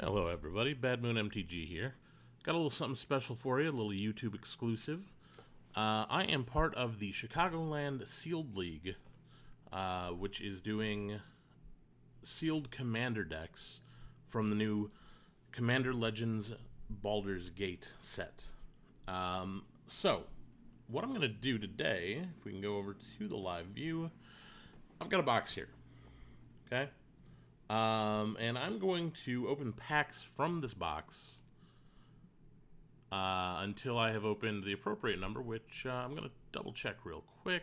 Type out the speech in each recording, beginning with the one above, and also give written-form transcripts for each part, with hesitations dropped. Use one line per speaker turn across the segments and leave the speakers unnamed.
Hello everybody, Bad Moon MTG here. Got a little something special for you, a little YouTube exclusive. I am part of the Chicagoland Sealed League, which is doing sealed commander decks from the new Commander Legends Baldur's Gate set. So, what I'm going to do today, if we can go over to the live view, I've got a box here, okay? And I'm going to open packs from this box until I have opened the appropriate number, which I'm going to double check real quick.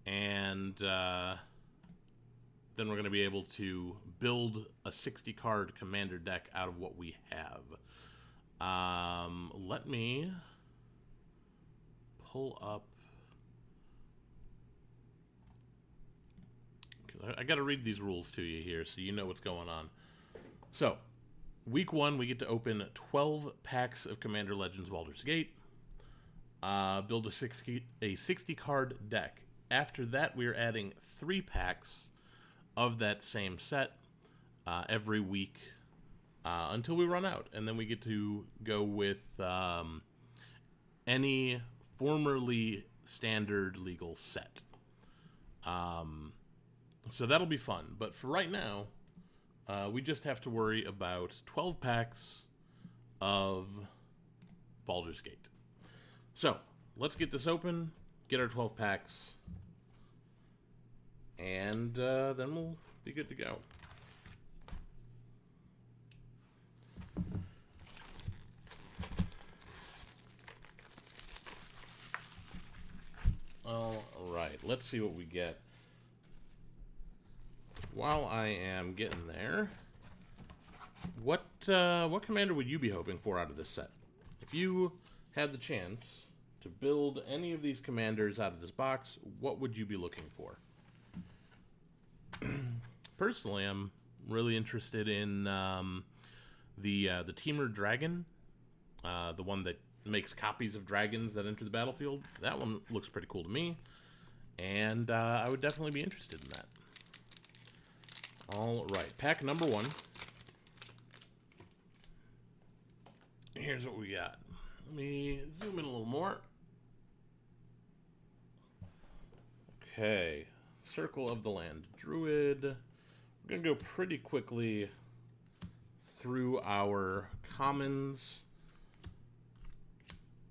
And then we're going to be able to build a 60-card commander deck out of what we have. Let me pull up. I got to read these rules to you here so you know what's going on. So, week 1, we get to open 12 packs of Commander Legends Baldur's Gate. Build a 60-card deck. After that, we are adding 3 packs of that same set every week until we run out. And then we get to go with any formerly standard legal set. So that'll be fun. But for right now, we just have to worry about 12 packs of Baldur's Gate. So, let's get this open, get our 12 packs, and then we'll be good to go. Alright, let's see what we get. While I am getting there, what commander would you be hoping for out of this set? If you had the chance to build any of these commanders out of this box, what would you be looking for? Personally, I'm really interested in the Teamer Dragon, the one that makes copies of dragons that enter the battlefield. That one looks pretty cool to me, and I would definitely be interested in that. Alright, pack number 1. Here's what we got. Let me zoom in a little more. Okay, Circle of the Land Druid. We're going to go pretty quickly through our commons.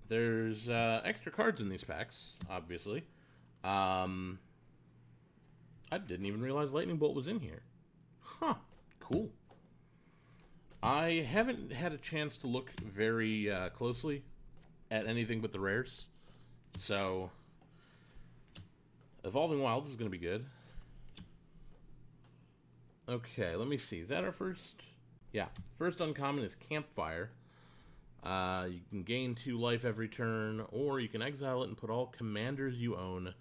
There's extra cards in these packs, obviously. I didn't even realize Lightning Bolt was in here. Huh, cool. I haven't had a chance to look very closely at anything but the rares. So, Evolving Wilds is going to be good. Okay, let me see. Is that our first? Yeah, first uncommon is Campfire. You can gain 2 life every turn, or you can exile it and put all commanders you own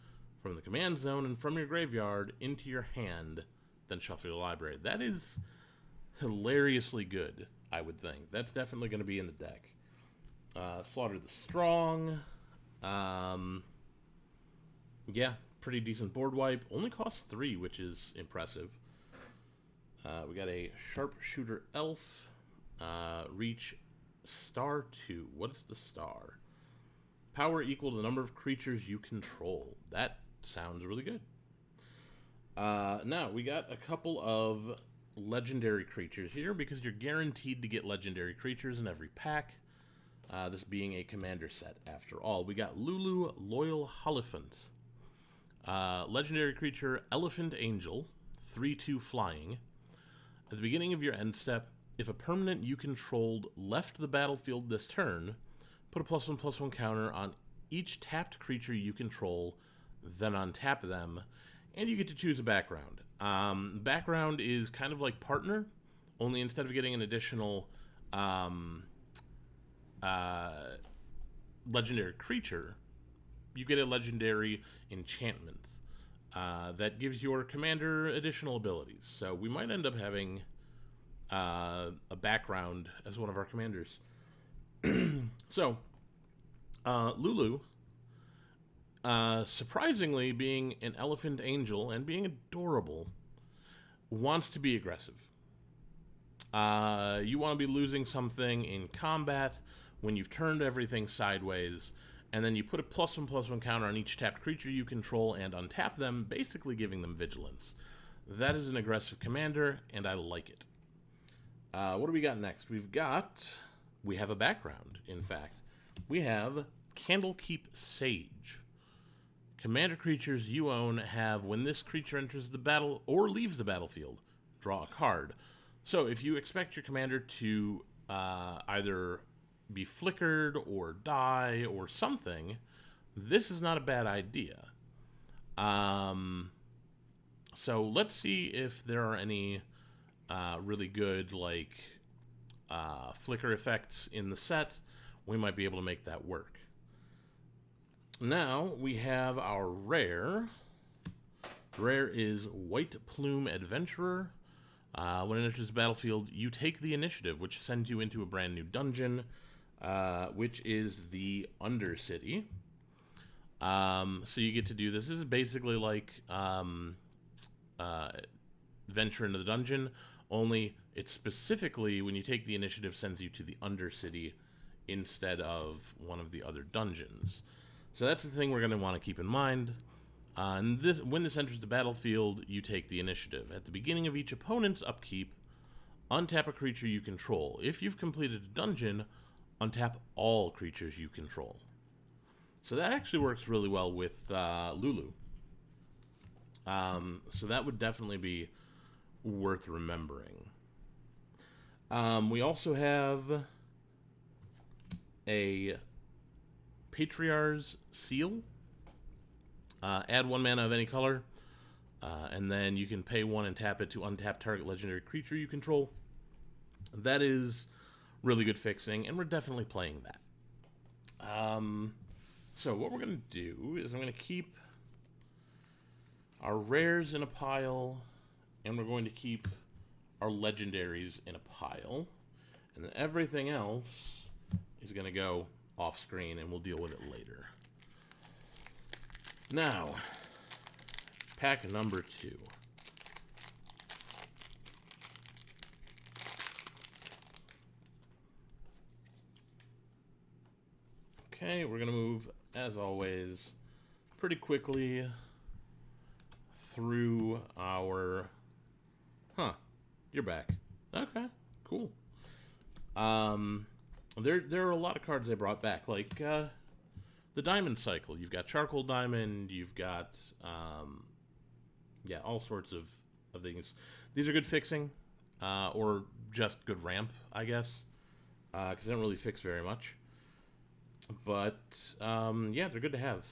from the command zone and from your graveyard into your hand, then shuffle your library. That is hilariously good, I would think. That's definitely going to be in the deck. Slaughter the Strong. Yeah, pretty decent board wipe. Only costs 3, which is impressive. We got a Sharpshooter Elf. Reach star 2. What is the star? Power equal to the number of creatures you control. That sounds really good. Now, we got a couple of legendary creatures here because you're guaranteed to get legendary creatures in every pack. This being a commander set, after all. We got Lulu, Loyal Holophant. Legendary creature, Elephant Angel, 3/2 flying. At the beginning of your end step, if a permanent you controlled left the battlefield this turn, put a +1/+1 counter on each tapped creature you control, then untap them, and you get to choose a background. Background is kind of like Partner, only instead of getting an additional legendary creature, you get a legendary enchantment that gives your commander additional abilities. So we might end up having a background as one of our commanders. So, Lulu, surprisingly, being an elephant angel and being adorable, wants to be aggressive. You want to be losing something in combat when you've turned everything sideways, and then you put a +1/+1 counter on each tapped creature you control and untap them, basically giving them vigilance. That is an aggressive commander, and I like it. What do we got next? We have a background, in fact. We have Candlekeep Sage. Commander creatures you own have, when this creature enters the battle or leaves the battlefield, draw a card. So if you expect your commander to either be flickered or die or something, this is not a bad idea. So let's see if there are any really good flicker effects in the set. We might be able to make that work. Now we have our rare. Rare is White Plume Adventurer. When it enters the battlefield, you take the initiative, which sends you into a brand new dungeon, which is the Undercity. So you get to do this. This is basically like Venture into the Dungeon, only it's specifically, when you take the initiative, sends you to the Undercity instead of one of the other dungeons. So that's the thing we're going to want to keep in mind. And when this enters the battlefield, you take the initiative. At the beginning of each opponent's upkeep, untap a creature you control. If you've completed a dungeon, untap all creatures you control. So that actually works really well with Lulu. So that would definitely be worth remembering. We also have a Patriarch's Seal. Add 1 mana of any color, and then you can pay 1 and tap it to untap target legendary creature you control. That is really good fixing, and we're definitely playing that. So what we're going to do is I'm going to keep our rares in a pile, and we're going to keep our legendaries in a pile, and then everything else is going to go off screen, and we'll deal with it later. Now, pack number 2. Okay, we're going to move, as always, pretty quickly through our... You're back. Okay, cool. There are a lot of cards I brought back, like the Diamond Cycle. You've got Charcoal Diamond, you've got, all sorts of things. These are good fixing, or just good ramp, I guess, because they don't really fix very much. But, they're good to have.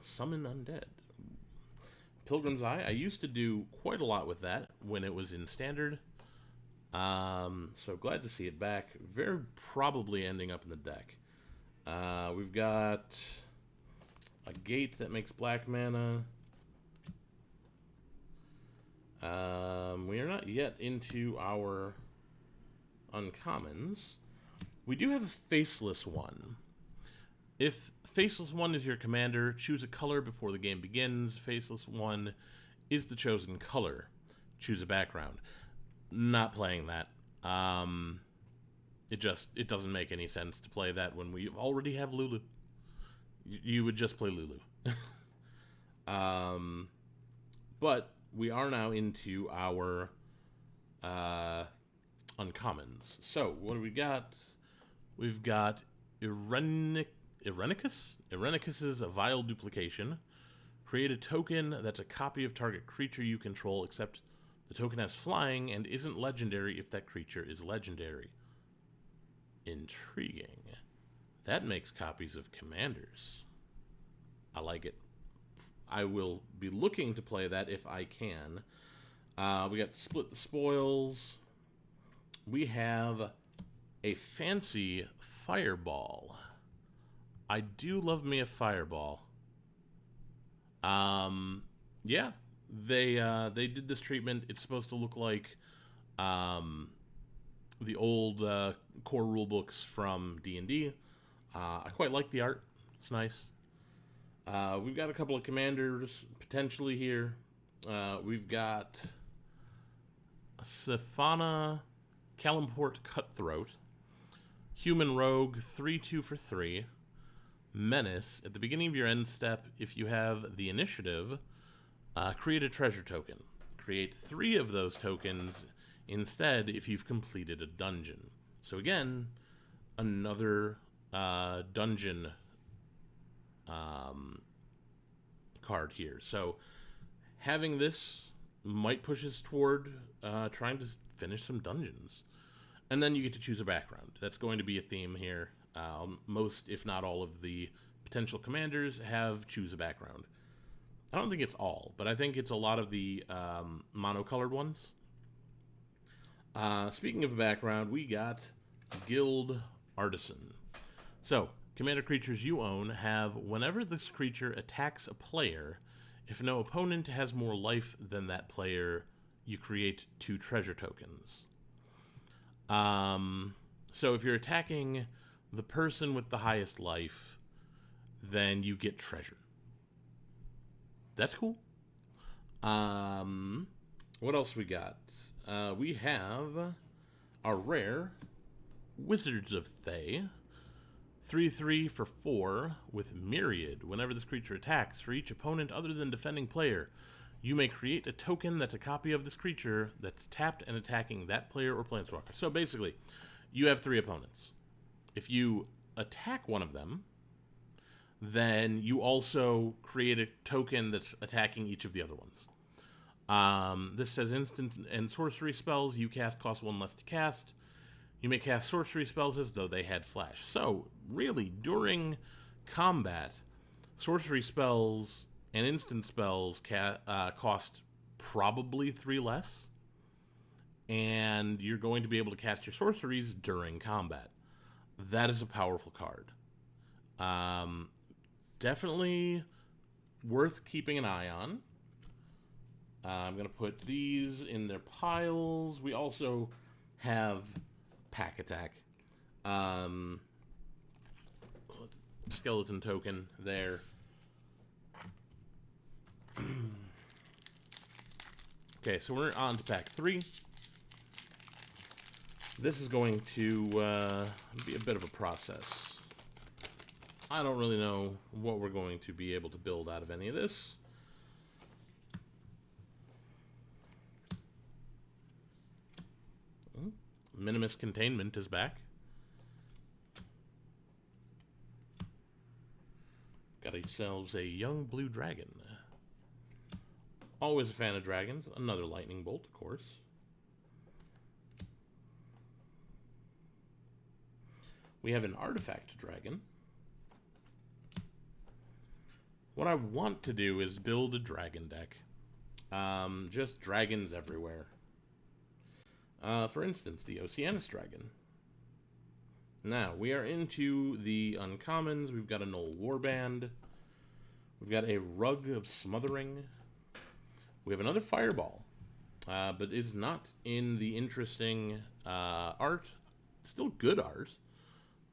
Summon Undead. Pilgrim's Eye. I used to do quite a lot with that when it was in Standard. So glad to see it back. Very probably ending up in the deck. We've got a Gate that makes black mana. We are not yet into our uncommons. We do have a Faceless one. If Faceless 1 is your commander, choose a color before the game begins. Faceless 1 is the chosen color. Choose a background. Not playing that. It doesn't make any sense to play that when we already have Lulu. You would just play Lulu. But we are now into our uncommons. So, what do we got? We've got Irenicus? Irenicus is a Vile Duplication. Create a token that's a copy of target creature you control, except the token has flying and isn't legendary if that creature is legendary. Intriguing. That makes copies of commanders. I like it. I will be looking to play that if I can. We got Split the Spoils. We have a fancy Fireball. I do love me a Fireball. They did this treatment. It's supposed to look like the old core rulebooks from D&D. I quite like the art. It's nice. We've got a couple of commanders potentially here. We've got Sifana Kalimport Cutthroat, Human Rogue, 3/2 for 3. Menace. At the beginning of your end step, if you have the initiative, create a treasure token. Create 3 of those tokens instead if you've completed a dungeon. So again, another dungeon card here. So having this might push us toward trying to finish some dungeons. And then you get to choose a background. That's going to be a theme here. Most, if not all, of the potential commanders have choose a background. I don't think it's all, but I think it's a lot of the monocolored ones. Speaking of a background, we got Guild Artisan. So, commander creatures you own have, whenever this creature attacks a player, if no opponent has more life than that player, you create 2 treasure tokens. So if you're attacking the person with the highest life, then you get treasure. That's cool. What else we got? We have our rare Wizards of Thay. 3/3 for 4 with Myriad. Whenever this creature attacks, for each opponent other than defending player, you may create a token that's a copy of this creature that's tapped and attacking that player or planeswalker. So basically, you have 3 opponents. If you attack one of them, then you also create a token that's attacking each of the other ones. This says instant and sorcery spells you cast cost 1 less to cast. You may cast sorcery spells as though they had flash. So, really, during combat, sorcery spells and instant spells cost probably 3 less. And you're going to be able to cast your sorceries during combat. That is a powerful card. Definitely worth keeping an eye on. I'm going to put these in their piles. We also have Pack Attack. Skeleton token there. Okay, so we're on to pack 3. This is going to be a bit of a process. I don't really know what we're going to be able to build out of any of this. Minimus Containment is back. Got ourselves a young blue dragon. Always a fan of dragons. Another lightning bolt, of course. We have an artifact dragon. What I want to do is build a dragon deck. Just dragons everywhere. For instance, the Oceanus dragon. Now, we are into the uncommons. We've got a Null Warband. We've got a Rug of Smothering. We have another Fireball, but is not in the interesting art. Still good art,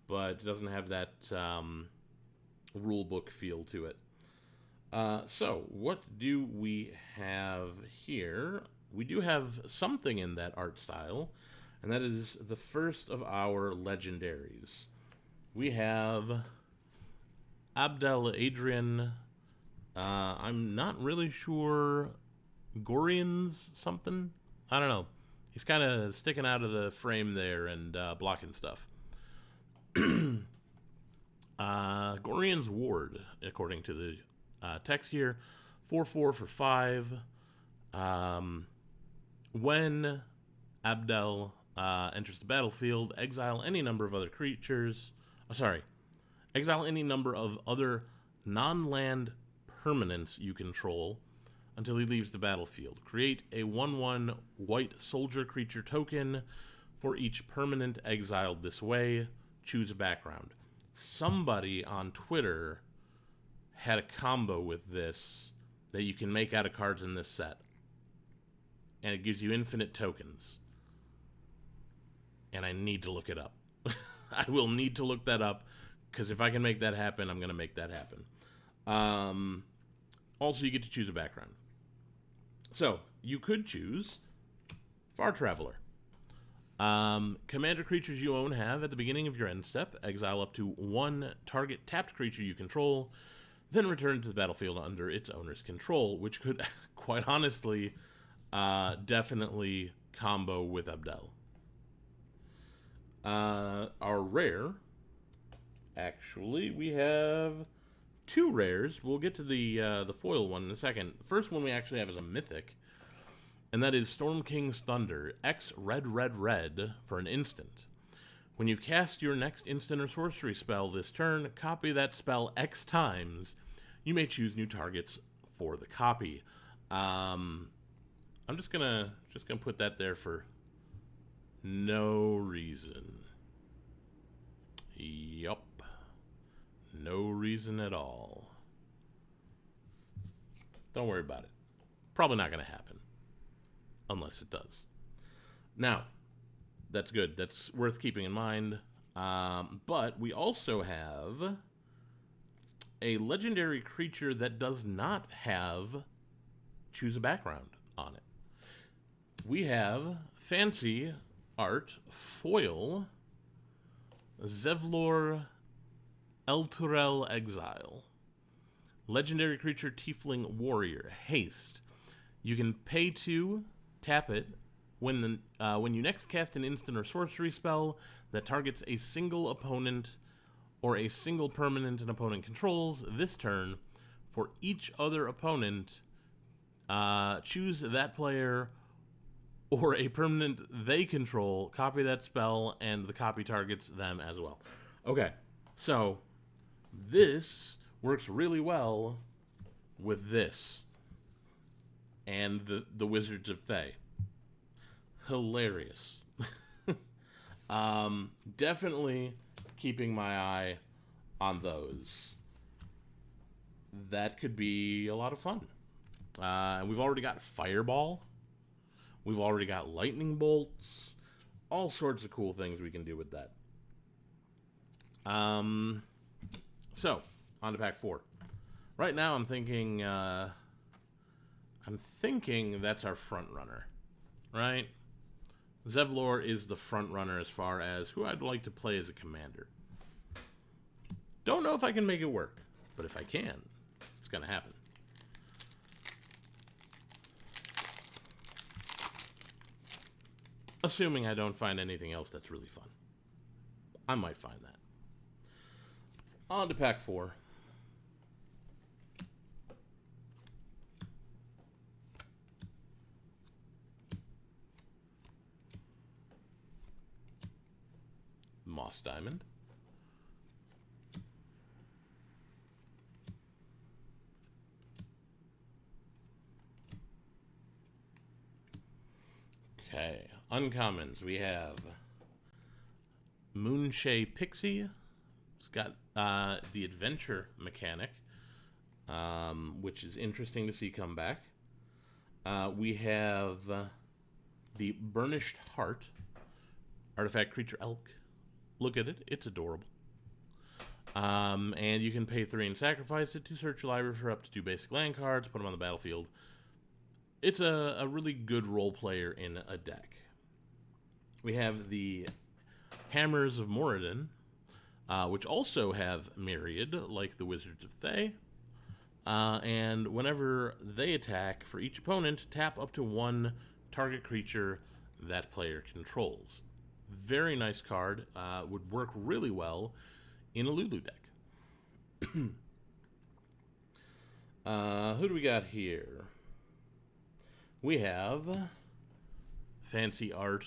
but doesn't have that rulebook feel to it. So, what do we have here? We do have something in that art style, and that is the first of our legendaries. We have Abdel Adrian. I'm not really sure. Gorian's something? I don't know. He's kind of sticking out of the frame there and blocking stuff. Gorian's Ward, according to the text here. 4/4 for 5. When Abdel enters the battlefield, exile any number of other creatures. Exile any number of other non-land permanents you control until he leaves the battlefield. Create a 1/1 white soldier creature token for each permanent exiled this way. Choose a background. Somebody on Twitter had a combo with this that you can make out of cards in this set. And it gives you infinite tokens. And I need to look it up. I will need to look that up, because if I can make that happen, I'm going to make that happen. Also, you get to choose a background. So, you could choose Far Traveler. Commander creatures you own have, at the beginning of your end step, exile up to one target tapped creature you control, then return to the battlefield under its owner's control, which could, quite honestly, definitely combo with Abdel. Our rare, actually, we have two rares. We'll get to the foil one in a second. The first one we actually have is a mythic, and that is Storm King's Thunder, X red, red, red for an instant. When you cast your next instant or sorcery spell this turn, copy that spell X times. You may choose new targets for the copy. I'm just gonna put that there for no reason. Yup. No reason at all. Don't worry about it. Probably not gonna happen. Unless it does. Now, that's good. That's worth keeping in mind. But we also have a legendary creature that does not have choose a background on it. We have fancy art foil Zevlor Elturel Exile. Legendary creature Tiefling Warrior. Haste. You can pay 2, tap it. When you next cast an instant or sorcery spell that targets a single opponent or a single permanent an opponent controls this turn, for each other opponent, choose that player or a permanent they control, copy that spell, and the copy targets them as well. Okay, so this works really well with this and the Wizards of Thay. Hilarious. Definitely keeping my eye on those. That could be a lot of fun. We've already got Fireball. We've already got Lightning Bolts. All sorts of cool things we can do with that. So, on to pack 4. Right now I'm thinking that's our front runner. Right? Zevlor is the front runner as far as who I'd like to play as a commander. Don't know if I can make it work, but if I can, it's going to happen. Assuming I don't find anything else that's really fun. I might find that. On to pack 4. Moss Diamond. Okay, uncommons. We have Moonshade Pixie. It's got the adventure mechanic, which is interesting to see come back. We have the Burnished Heart, artifact creature elk. Look at it. It's adorable. And you can pay 3 and sacrifice it to search your library for up to 2 basic land cards, put them on the battlefield. It's a really good role player in a deck. We have the Hammers of Moradin, which also have Myriad, like the Wizards of Thay. And whenever they attack, for each opponent, tap up to 1 target creature that player controls. Very nice card. Would work really well in a Lulu deck. Who do we got here? We have fancy art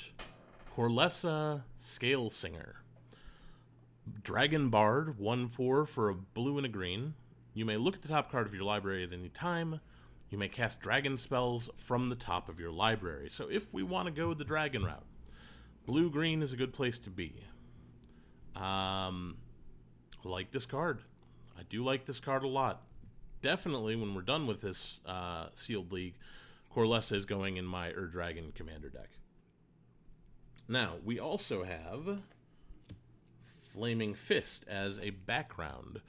Corlessa Scale Singer. Dragon Bard, 1/4 for a blue and a green. You may look at the top card of your library at any time. You may cast dragon spells from the top of your library. So if we want to go the dragon route, blue-green is a good place to be. Like this card. I do like this card a lot. Definitely, when we're done with this sealed league, Corlessa is going in my Dragon commander deck. Now, we also have Flaming Fist as a background.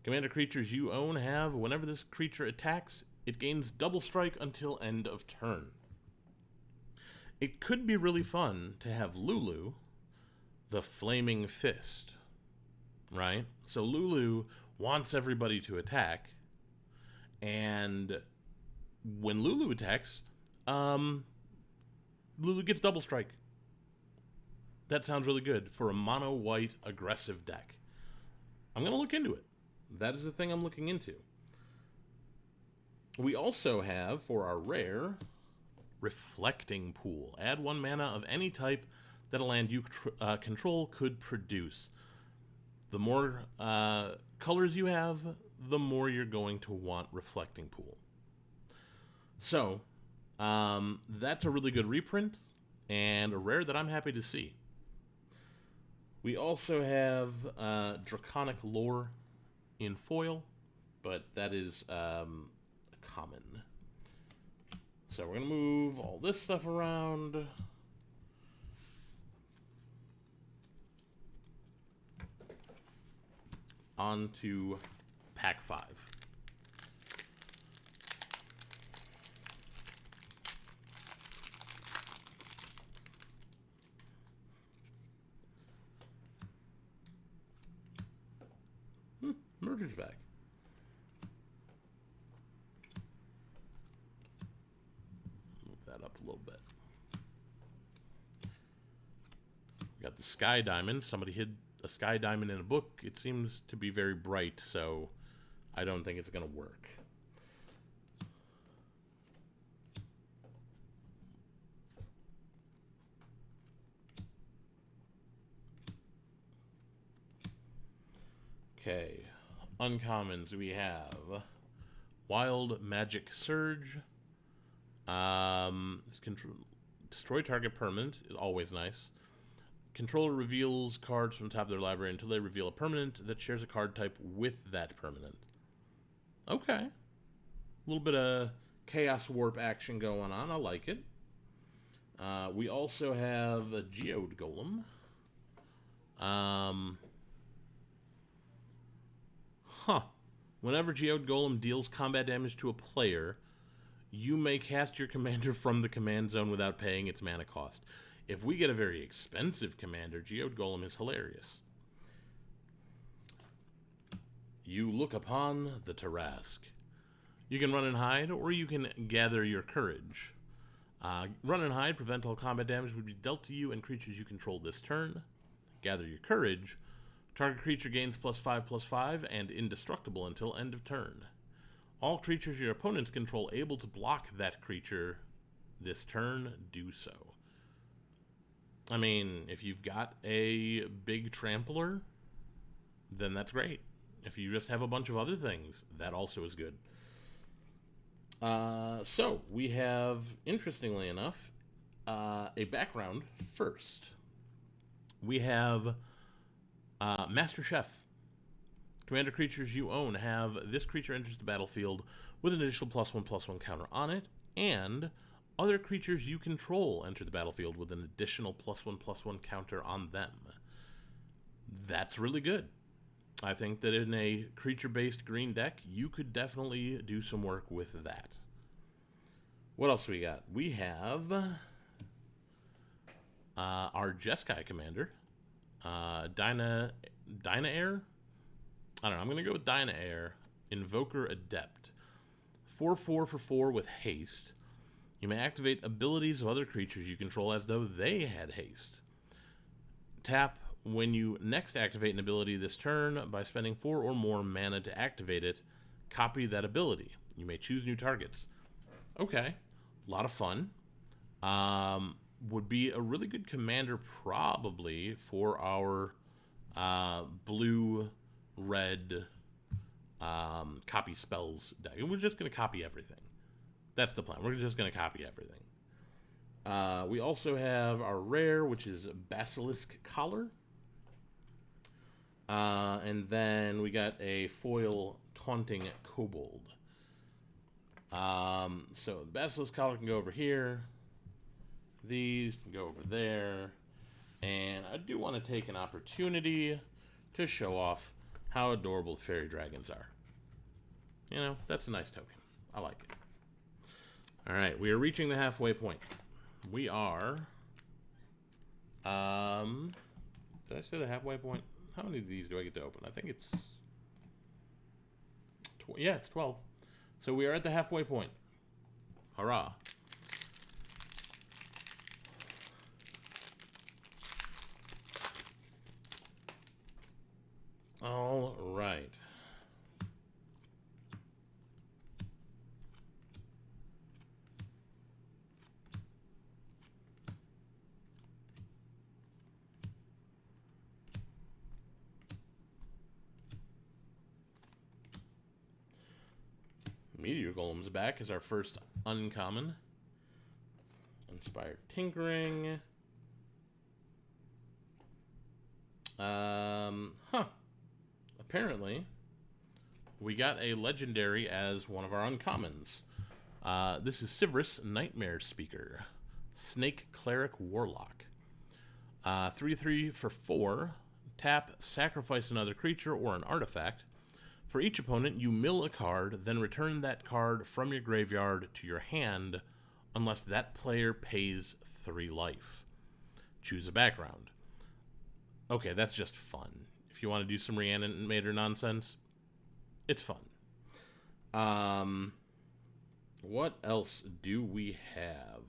Commander creatures you own have, whenever this creature attacks, it gains double strike until end of turn. It could be really fun to have Lulu, the Flaming Fist, right? So Lulu wants everybody to attack, and when Lulu attacks, Lulu gets double strike. That sounds really good for a mono-white aggressive deck. I'm going to look into it. That is the thing I'm looking into. We also have, for our rare, Reflecting Pool. Add 1 mana of any type that a land you control could produce. The more colors you have, the more you're going to want Reflecting Pool. So, that's a really good reprint, and a rare that I'm happy to see. We also have Draconic Lore in foil, but that is common. So we're going to move all this stuff around. On to pack 5. Murder's back. Move that up a little bit. Got the Sky Diamond. Somebody hid a Sky Diamond in a book. It seems to be very bright, so I don't think it's going to work. Okay. Uncommons, we have Wild Magic Surge. Destroy target permanent is always nice. Controller reveals cards from the top of their library until they reveal a permanent that shares a card type with that permanent. Okay. A little bit of Chaos Warp action going on. I like it. We also have a Geode Golem. Whenever Geode Golem deals combat damage to a player, you may cast your commander from the command zone without paying its mana cost. If we get a very expensive commander, Geode Golem is hilarious. You look upon the Tarrasque. You can run and hide, or you can gather your courage. Run and hide, prevent all combat damage would be dealt to you and creatures you control this turn. Gather your courage. Target creature gains +5/+5 and indestructible until end of turn. All creatures your opponents control able to block that creature this turn do so. I mean, if you've got a big trampler, then that's great. If you just have a bunch of other things, that also is good. So, we have, interestingly enough, a background first. We have Master Chef. Commander creatures you own have this creature enters the battlefield with an additional +1/+1 counter on it, and other creatures you control enter the battlefield with an additional +1/+1 counter on them. That's really good. I think that in a creature-based green deck, you could definitely do some work with that. What else do we got? We have our Jeskai commander, Dyna Air? I don't know. I'm going to go with Dyna Air. Invoker Adept. 4/4 for 4 with haste. You may activate abilities of other creatures you control as though they had haste. Tap when you next activate an ability this turn by spending 4 or more mana to activate it. Copy that ability. You may choose new targets. Okay. A lot of fun. Would be a really good commander probably for our blue-red copy spells deck. We're just going to copy everything. That's the plan. We're just going to copy everything. We also have our rare, which is Basilisk Collar. And then we got a foil Taunting Kobold. So the Basilisk Collar can go over here. These can go over there. And I do want to take an opportunity to show off how adorable fairy dragons are. You know, that's a nice token. I like it. All right, we are reaching the halfway point. We are... did I say the halfway point? How many of these do I get to open? I think it's... yeah, it's 12. So we are at the halfway point. Hurrah. All right. Meteor Golem's back as our first uncommon. Inspired Tinkering. Apparently, we got a legendary as one of our uncommons. This is Sivrus, Nightmare Speaker. Snake Cleric Warlock. 3/3 for 4. Tap, sacrifice another creature or an artifact. For each opponent, you mill a card, then return that card from your graveyard to your hand unless that player pays 3 life. Choose a background. Okay, that's just fun. If you want to do some Reanimator nonsense, it's fun. What else do we have?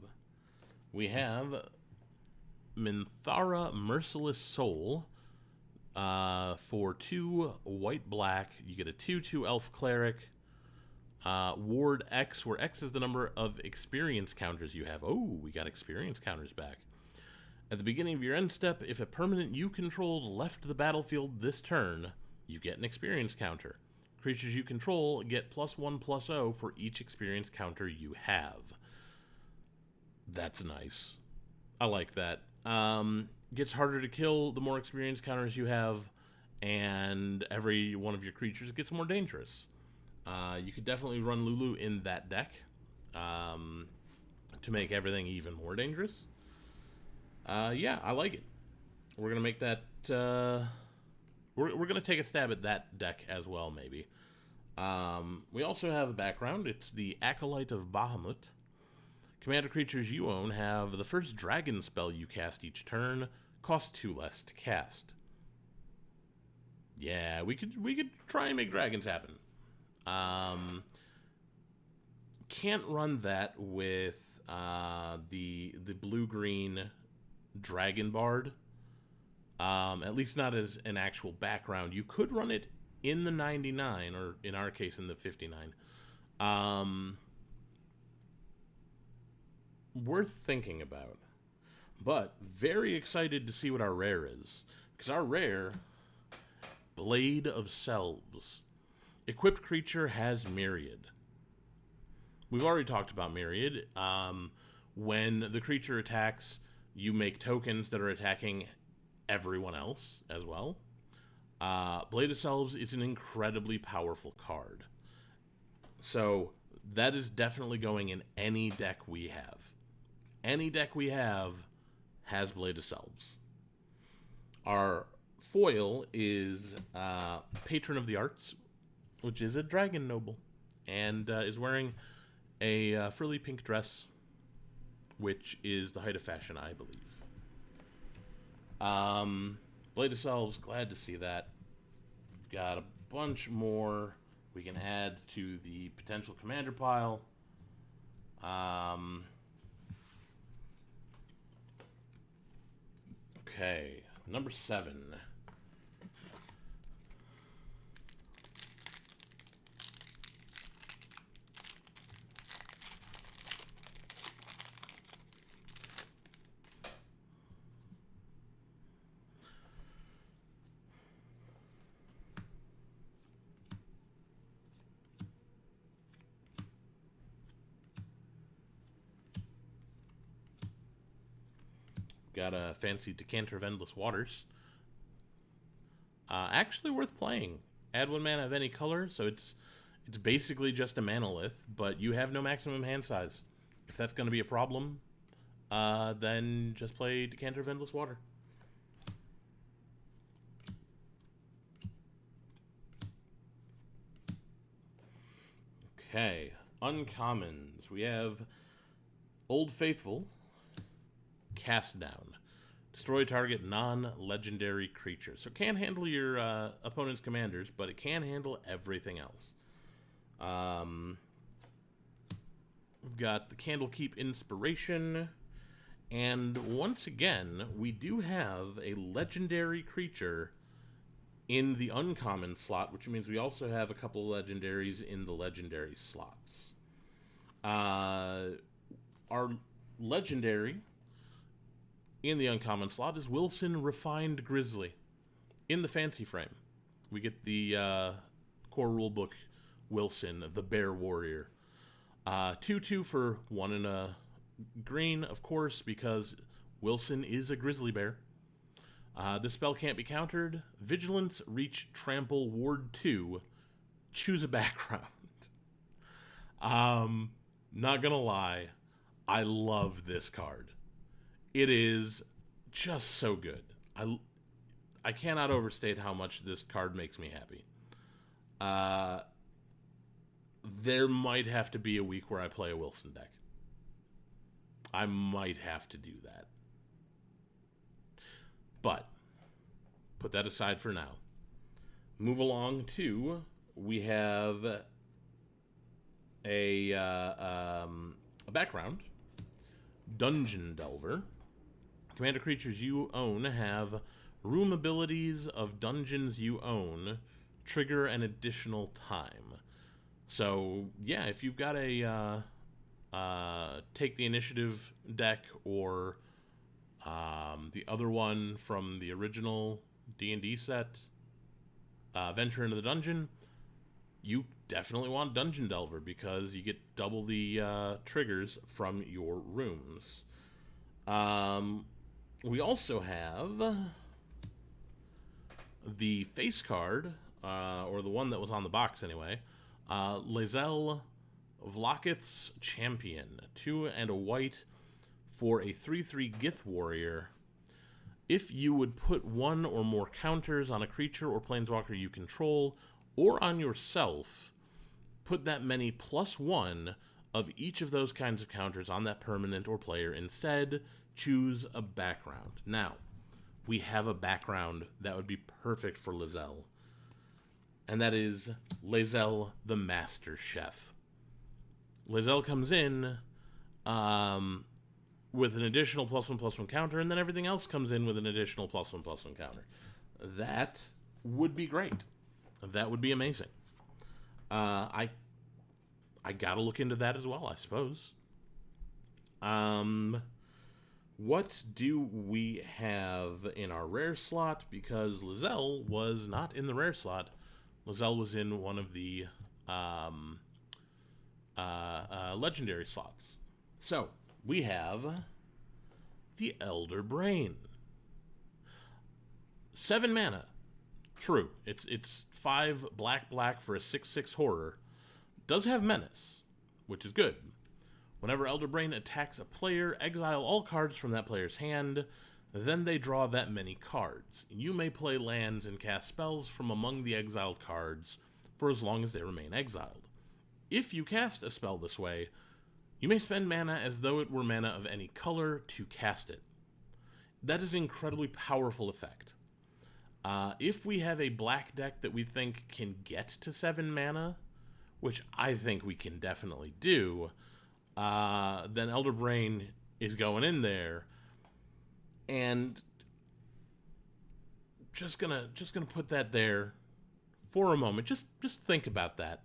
We have Minthara Merciless Soul. For 2 white-black, you get a 2/2 elf cleric. Ward X, where X is the number of experience counters you have. Oh, we got experience counters back. At the beginning of your end step, if a permanent you controlled left the battlefield this turn, you get an experience counter. Creatures you control get +1/+0 for each experience counter you have. That's nice. I like that. Gets harder to kill the more experience counters you have, and every one of your creatures gets more dangerous. You could definitely run Lulu in that deck to make everything even more dangerous. Yeah, I like it. We're gonna make that. We're gonna take a stab at that deck as well, maybe. We also have a background. It's the Acolyte of Bahamut. Commander creatures you own have the first dragon spell you cast each turn, cost 2 less to cast. Yeah, we could try and make dragons happen. Can't run that with the blue-green Dragon Bard. At least not as an actual background. You could run it in the 99, or in our case in the 59. Worth thinking about. But very excited to see what our rare is. Because our rare, Blade of Selves. Equipped creature has Myriad. We've already talked about Myriad. When the creature attacks, you make tokens that are attacking everyone else as well. Blade of Selves is an incredibly powerful card. So that is definitely going in any deck we have. Any deck we have has Blade of Selves. Our foil is Patron of the Arts, which is a dragon noble, and is wearing a frilly pink dress, which is the height of fashion, I believe. Blade of Selves, glad to see that. Got a bunch more we can add to the potential commander pile. Okay, number 7. Got a fancy Decanter of Endless Waters. Actually worth playing. Add 1 mana of any color, so it's basically just a manalith, but you have no maximum hand size. If that's going to be a problem, then just play Decanter of Endless Water. Okay, uncommons, we have Old Faithful, Cast Down. Destroy target non-legendary creature. So it can't handle your opponent's commanders, but it can handle everything else. We've got the Candlekeep Inspiration. And once again, we do have a legendary creature in the uncommon slot, which means we also have a couple of legendaries in the legendary slots. Our legendary in the uncommon slot is Wilson Refined Grizzly. In the fancy frame, we get the core rulebook Wilson, the Bear Warrior. 2/2 for 1 and a green, of course, because Wilson is a grizzly bear. This spell can't be countered. Vigilance, Reach, Trample, Ward 2. Choose a background. Not gonna lie, I love this card. It is just so good. I cannot overstate how much this card makes me happy. There might have to be a week where I play a Wilson deck. I might have to do that. But put that aside for now. Move along to, we have a background. Dungeon Delver. Commander creatures you own have room abilities of dungeons you own trigger an additional time. So, yeah, if you've got a Take the Initiative deck or the other one from the original D&D set, Venture into the Dungeon, you definitely want Dungeon Delver because you get double the triggers from your rooms. We also have the face card, or the one that was on the box anyway, Lae'zel Vlaakith's Champion. 2 and a white for a 3/3 Gith Warrior. If you would put 1 or more counters on a creature or planeswalker you control, or on yourself, put that many +1 of each of those kinds of counters on that permanent or player instead. Choose a background. Now, we have a background that would be perfect for Lae'zel, and that is Lae'zel the Master Chef. Lae'zel comes in with an additional +1/+1 counter, and then everything else comes in with an additional +1/+1 counter. That would be great. That would be amazing. I gotta look into that as well, I suppose. What do we have in our rare slot? Because Lae'zel was not in the rare slot. Lae'zel was in one of the legendary slots. So, we have the Elder Brain. 7 mana. True. It's 5 black for a 6/6 horror. Does have menace, which is good. Whenever Elder Brain attacks a player, exile all cards from that player's hand. Then they draw that many cards. You may play lands and cast spells from among the exiled cards for as long as they remain exiled. If you cast a spell this way, you may spend mana as though it were mana of any color to cast it. That is an incredibly powerful effect. If we have a black deck that we think can get to 7 mana, which I think we can definitely do, then Elder Brain is going in there, and just gonna put that there for a moment. Just think about that.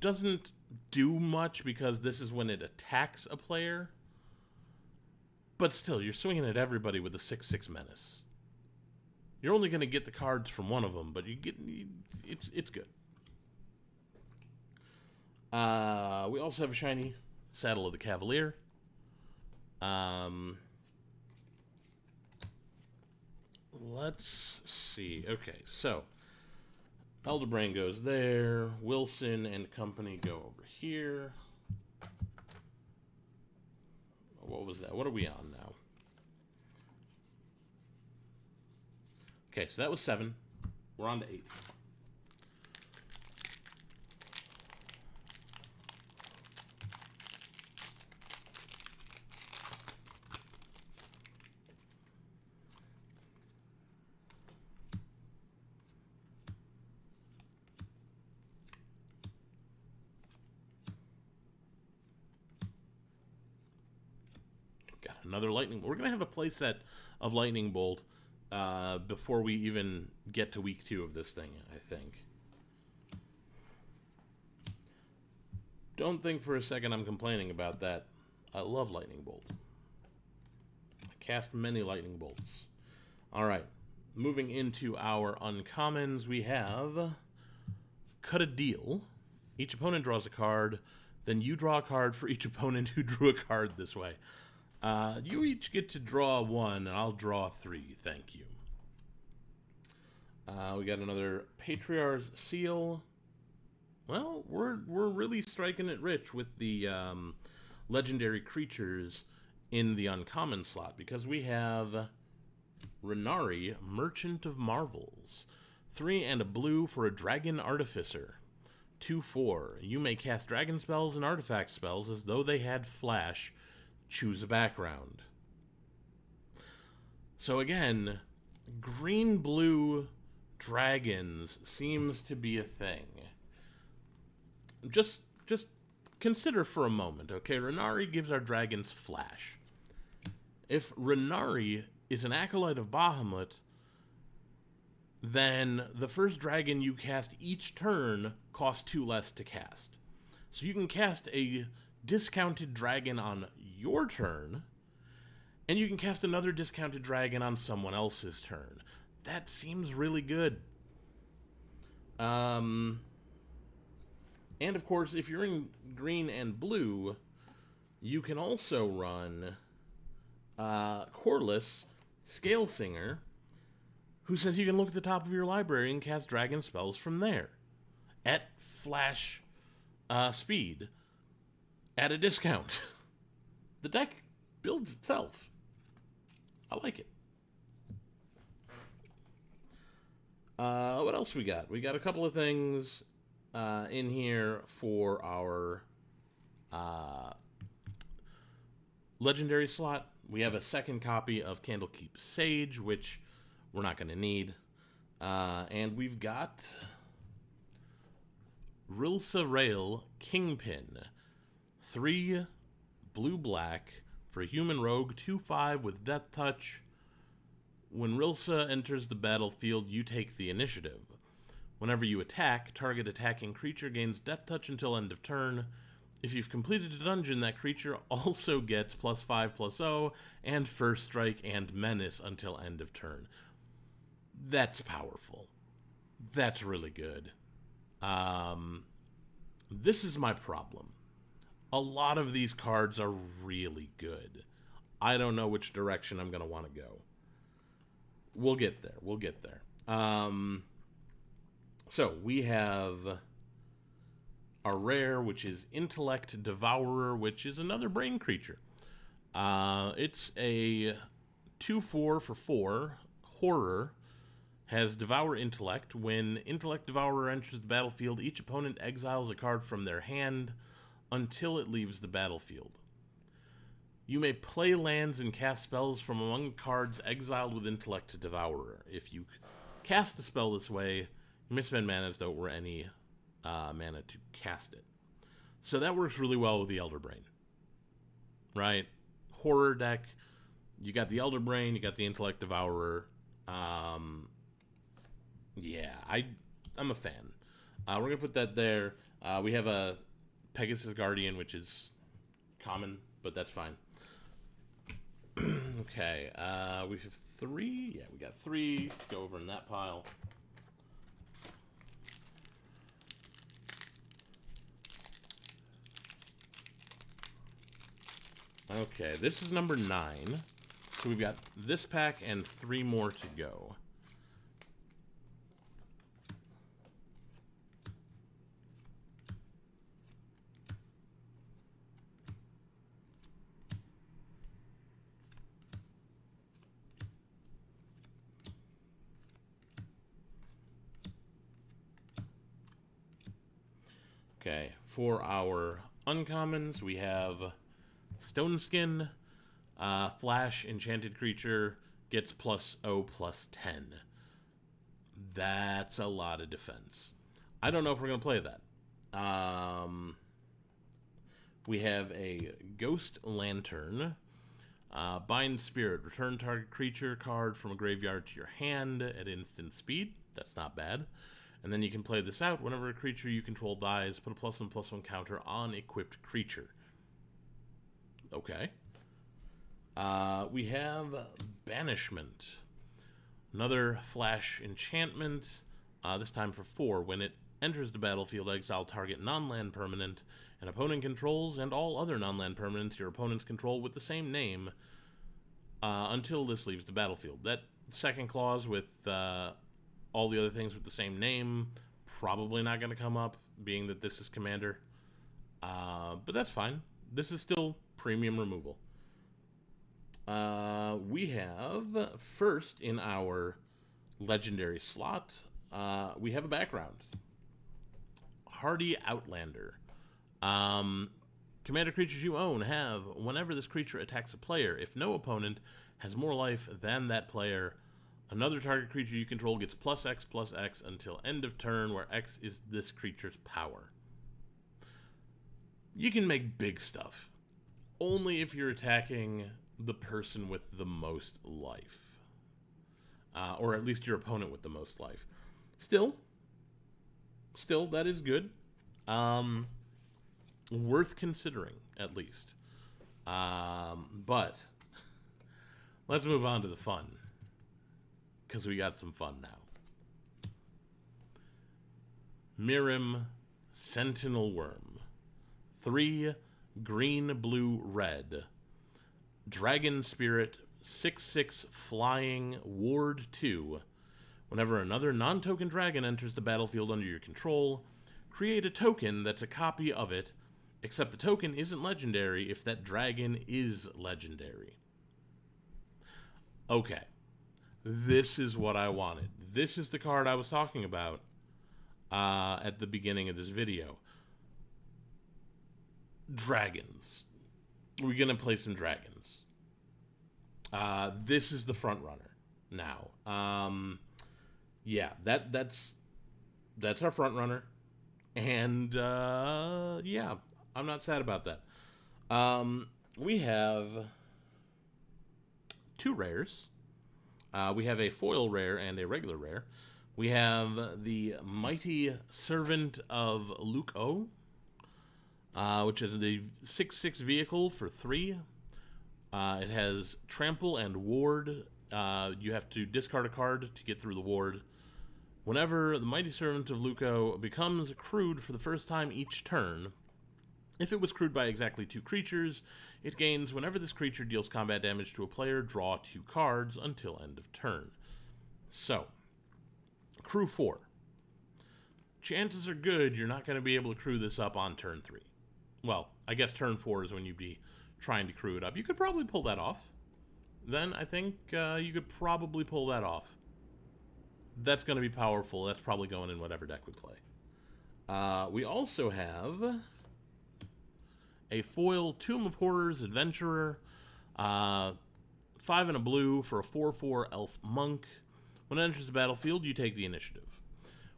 Doesn't do much because this is when it attacks a player, but still, you're swinging at everybody with a 6/6 menace. You're only going to get the cards from one of them, but it's good. We also have a shiny Saddle of the Cavalier. Let's see. Okay, so Elder Brain goes there. Wilson and company go over here. What was that? What are we on now? Okay, so that was 7. We're on to 8. another lightning. We're gonna have a playset of Lightning Bolt before we even get to week 2 of this thing, I think. Don't think for a second I'm complaining about that. I love Lightning Bolt. I cast many Lightning Bolts. Alright, moving into our uncommons, we have Cut a Deal. Each opponent draws a card, then you draw a card for each opponent who drew a card this way. You each get to draw 1, and I'll draw 3, thank you. We got another Patriarch's Seal. Well, we're really striking it rich with the legendary creatures in the uncommon slot, because we have Renari, Merchant of Marvels. 3 and a blue for a Dragon Artificer. 2/4. You may cast dragon spells and artifact spells as though they had flash. Choose a background. So again, green-blue dragons seems to be a thing. Just consider for a moment, okay? Renari gives our dragons flash. If Renari is an Acolyte of Bahamut, then the first dragon you cast each turn costs 2 less to cast. So you can cast a discounted dragon on your turn, and you can cast another discounted dragon on someone else's turn. That seems really good. And of course, if you're in green and blue, you can also run Corliss, Scale Singer, who says you can look at the top of your library and cast dragon spells from there at flash speed at a discount. The deck builds itself. I like it. What else we got? We got a couple of things in here for our legendary slot. We have a second copy of Candlekeep Sage, which we're not going to need. And we've got Rilsa Rail Kingpin. 3 blue-black for a human rogue, 2/5 with Death Touch. When Rilsa enters the battlefield, you take the initiative. Whenever you attack, target attacking creature gains Death Touch until end of turn. If you've completed a dungeon, that creature also gets +5/+0 and First Strike and Menace until end of turn. That's powerful. That's really good. This is my problem. A lot of these cards are really good. I don't know which direction I'm going to want to go. We'll get there. We'll get there. So we have our rare, which is Intellect Devourer, which is another brain creature. It's a 2/4 for 4 horror. Has Devour Intellect. When Intellect Devourer enters the battlefield, each opponent exiles a card from their hand until it leaves the battlefield. You may play lands and cast spells from among cards exiled with Intellect Devourer. If you cast a spell this way, you may spend mana as though it were any mana to cast it. So that works really well with the Elder Brain. Right? Horror deck, you got the Elder Brain, you got the Intellect Devourer. Yeah, I'm a fan. We're going to put that there. We have a Pegasus Guardian, which is common, but that's fine. Okay, we have 3. Yeah, we got 3. Go over in that pile. Okay, this is number 9. So we've got this pack and 3 more to go. Okay, for our uncommons, we have Stone Skin, Flash, Enchanted Creature, gets +0/+10. That's a lot of defense. I don't know if we're going to play that. We have a Ghost Lantern, Bind Spirit. Return target creature card from a graveyard to your hand at instant speed. That's not bad. And then you can play this out. Whenever a creature you control dies, put a +1/+1 counter on equipped creature. Okay. We have Banishment. Another flash enchantment. This time for 4. When it enters the battlefield, exile target non-land permanent an opponent controls and all other non-land permanents your opponents control with the same name until this leaves the battlefield. That second clause with all the other things with the same name, probably not going to come up, being that this is Commander. But that's fine. This is still premium removal. We have, first in our legendary slot, we have a background. Hardy Outlander. Commander creatures you own have, whenever this creature attacks a player, if no opponent has more life than that player, another target creature you control gets +X/+X until end of turn, where X is this creature's power. You can make big stuff. Only if you're attacking the person with the most life. Or at least your opponent with the most life. Still, that is good. Worth considering, at least. But let's move on to the fun, because we got some fun now. Mirim Sentinel Worm. 3 green, blue, red. Dragon Spirit, 6/6 flying, ward 2. Whenever another non-token dragon enters the battlefield under your control, create a token that's a copy of it, except the token isn't legendary if that dragon is legendary. Okay. This is what I wanted. This is the card I was talking about at the beginning of this video. Dragons. We're going to play some dragons. This is the front runner now. Yeah, that's our front runner. And, yeah, I'm not sad about that. We have 2 rares. We have a foil rare and a regular rare. We have the Mighty Servant of Luke-O, which is a 6/6 vehicle for 3. It has Trample and Ward. You have to discard a card to get through the ward. Whenever the Mighty Servant of Luke-O becomes crewed for the first time each turn, if it was crewed by exactly 2 creatures, it gains whenever this creature deals combat damage to a player, draw 2 cards until end of turn. So, crew 4. Chances are good you're not going to be able to crew this up on turn 3. Well, I guess turn 4 is when you'd be trying to crew it up. You could probably pull that off. Then I think you could probably pull that off. That's going to be powerful. That's probably going in whatever deck we play. We also have a foil Tomb of Horrors Adventurer. 5 and a blue for a 4/4 elf monk. When it enters the battlefield, you take the initiative.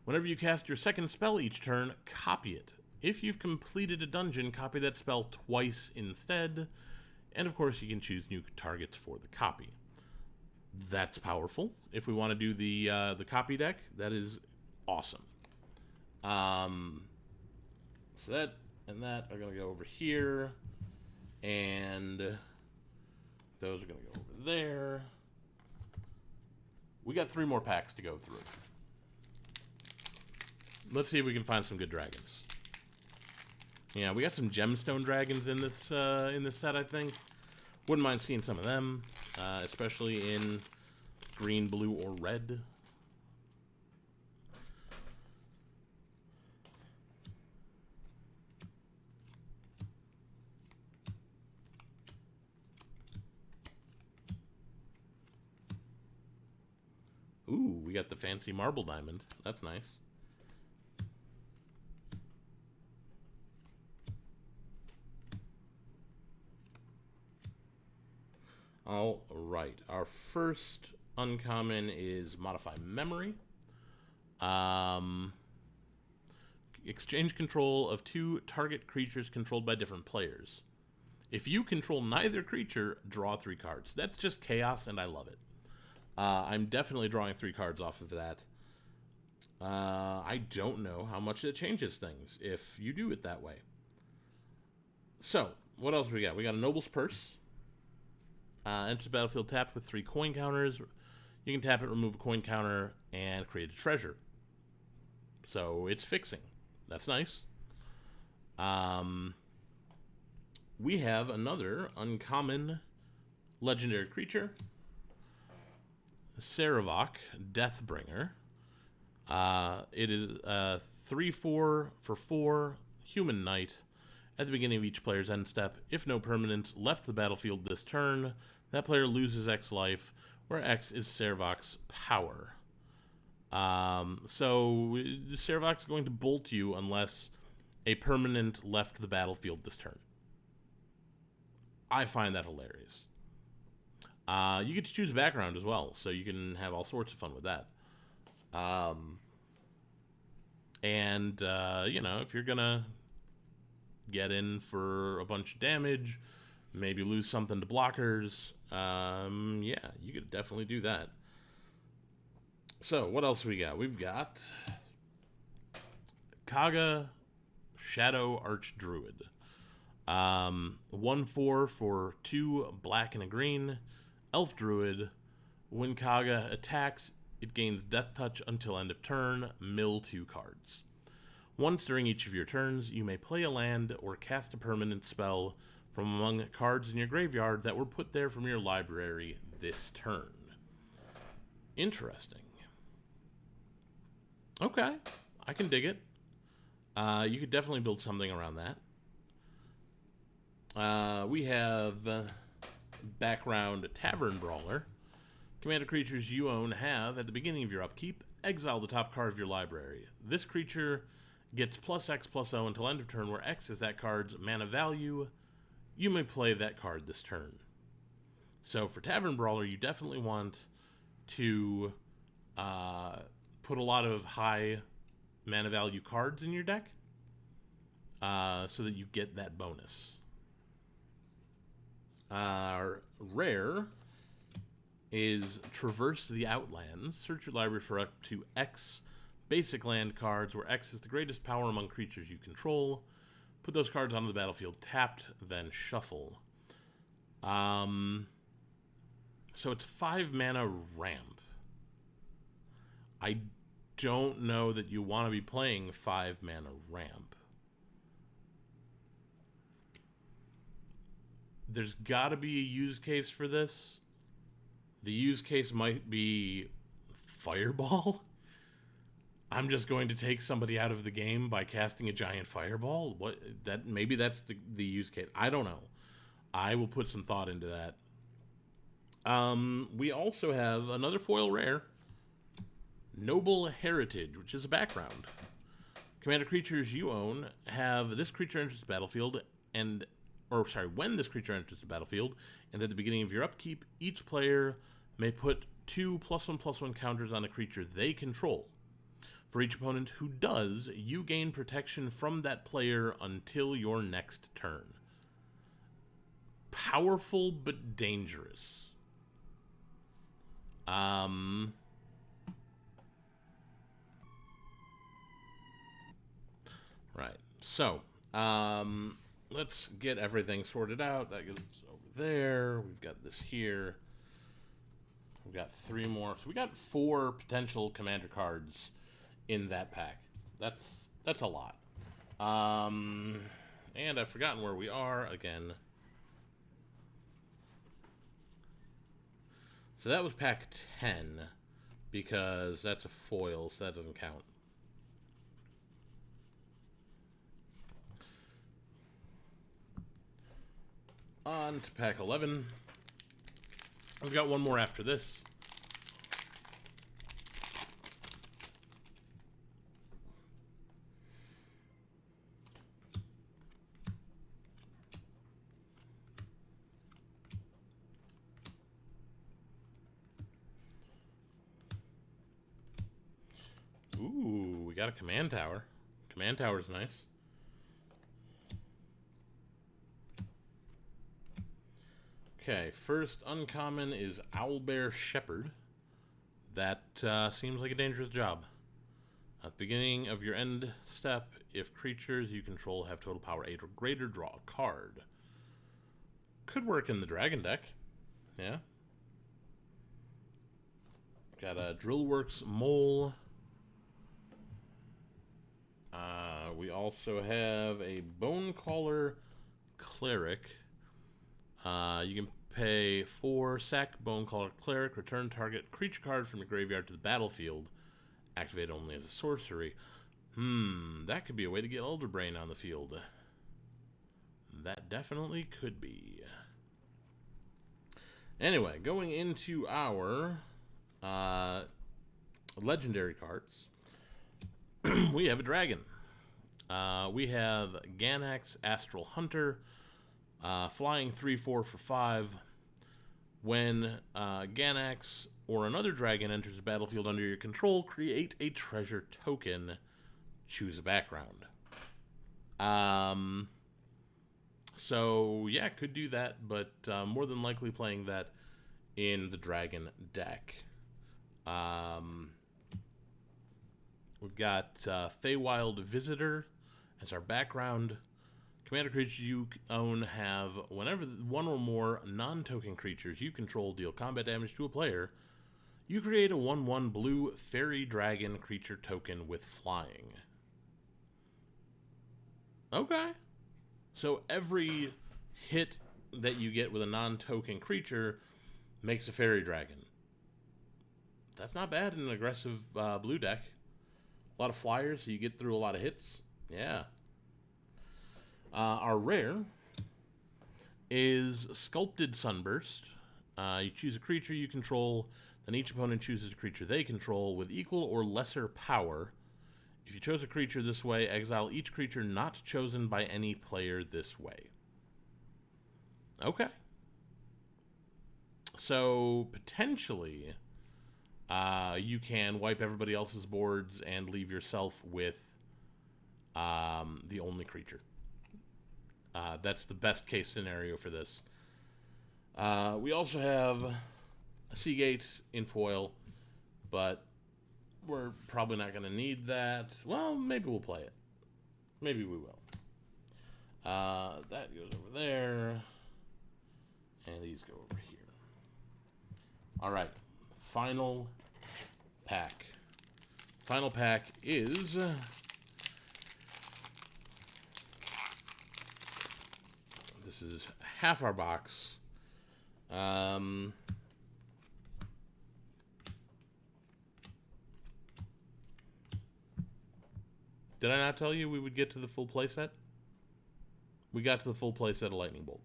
Whenever you cast your second spell each turn, copy it. If you've completed a dungeon, copy that spell twice instead. And of course, you can choose new targets for the copy. That's powerful. If we want to do the copy deck, that is awesome. So that and that are going to go over here. And those are going to go over there. We got 3 more packs to go through. Let's see if we can find some good dragons. Yeah, we got some gemstone dragons in this set, I think. Wouldn't mind seeing some of them, especially in green, blue, or red. Ooh, we got the fancy marble diamond. That's nice. All right, our first uncommon is Modify Memory. Exchange control of 2 target creatures controlled by different players. If you control neither creature, draw 3 cards. That's just chaos, and I love it. I'm definitely drawing 3 cards off of that. I don't know how much it changes things if you do it that way. So, what else we got? We got a Noble's Purse. Enters the battlefield tapped with 3 coin counters. You can tap it, remove a coin counter, and create a treasure. So, it's fixing. That's nice. We have another uncommon legendary creature. Saravok, Deathbringer. It is 3/4 for 4 human knight. At the beginning of each player's end step, if no permanents left the battlefield this turn, that player loses X life, where X is Saravok's power. So Saravok's going to bolt you unless a permanent left the battlefield this turn. I find that hilarious. You get to choose a background as well, so you can have all sorts of fun with that. You know, if you're gonna get in for a bunch of damage, maybe lose something to blockers, yeah, you could definitely do that. So, what else we got? We've got Kaga Shadow Archdruid. 1/4 for 2 black and a green. Elf Druid. When Kaga attacks, it gains Death Touch until end of turn. Mill 2 cards. Once during each of your turns, you may play a land or cast a permanent spell from among cards in your graveyard that were put there from your library this turn. Interesting. Okay, I can dig it. You could definitely build something around that. We have background Tavern Brawler. Commander creatures you own have, at the beginning of your upkeep, exile the top card of your library. This creature gets +X/+O until end of turn, where X is that card's mana value. You may play that card this turn. So for Tavern Brawler, you definitely want to put a lot of high mana value cards in your deck so that you get that bonus. Rare is Traverse the Outlands. Search your library for up to X basic land cards, where X is the greatest power among creatures you control. Put those cards onto the battlefield tapped, then shuffle. So it's 5 mana ramp. I don't know that you want to be playing 5 mana ramp. There's got to be a use case for this. The use case might be Fireball. I'm just going to take somebody out of the game by casting a giant fireball. Maybe that's the use case. I don't know. I will put some thought into that. We also have another foil rare, Noble Heritage, which is a background. Commander creatures you own have this creature enters the battlefield when this creature enters the battlefield, and at the beginning of your upkeep, each player may put 2 +1/+1 counters on a creature they control. For each opponent who does, you gain protection from that player until your next turn. Powerful but dangerous. Right. So, let's get everything sorted out. That goes over there. We've got this here. We've got 3 more. So we got 4 potential commander cards in that pack. That's a lot. And I've forgotten where we are again. So that was pack 10, because that's a foil, so that doesn't count. On to pack 11. I've got one more after this. Ooh, we got a command tower. Command tower is nice. Okay, first uncommon is Owlbear Shepherd. That seems like a dangerous job. At the beginning of your end step, if creatures you control have total power 8 or greater, draw a card. Could work in the dragon deck. Yeah. Got a Drillworks Mole. We also have a Bonecaller Cleric. You can pay 4, sack Bonecaller Cleric, return target creature card from your graveyard to the battlefield. Activate only as a sorcery. That could be a way to get Elderbrain on the field. That definitely could be. Anyway, going into our legendary cards, we have a dragon. We have Ganax Astral Hunter, flying 3/4 for 5. When Ganax or another dragon enters the battlefield under your control, create a treasure token. Choose a background. So yeah, could do that, but more than likely playing that in the dragon deck. We've got Feywild Visitor as our background. Commander creatures you own have, whenever one or more non-token creatures you control deal combat damage to a player, you create a 1/1 blue fairy dragon creature token with flying. Okay. So every hit that you get with a non-token creature makes a fairy dragon. That's not bad in an aggressive blue deck. A lot of flyers, so you get through a lot of hits. Yeah. Our rare is Sculpted Sunburst. You choose a creature you control, then each opponent chooses a creature they control with equal or lesser power. If you chose a creature this way, exile each creature not chosen by any player this way. Okay. So, potentially, you can wipe everybody else's boards and leave yourself with the only creature. That's the best case scenario for this. We also have a Seagate in foil, but we're probably not going to need that. Well, maybe we'll play it. Maybe we will. That goes over there. And these go over here. All right. Final pack. Final pack is... This is half our box. Did I not tell you we would get to the full playset? We got to the full playset of Lightning Bolt.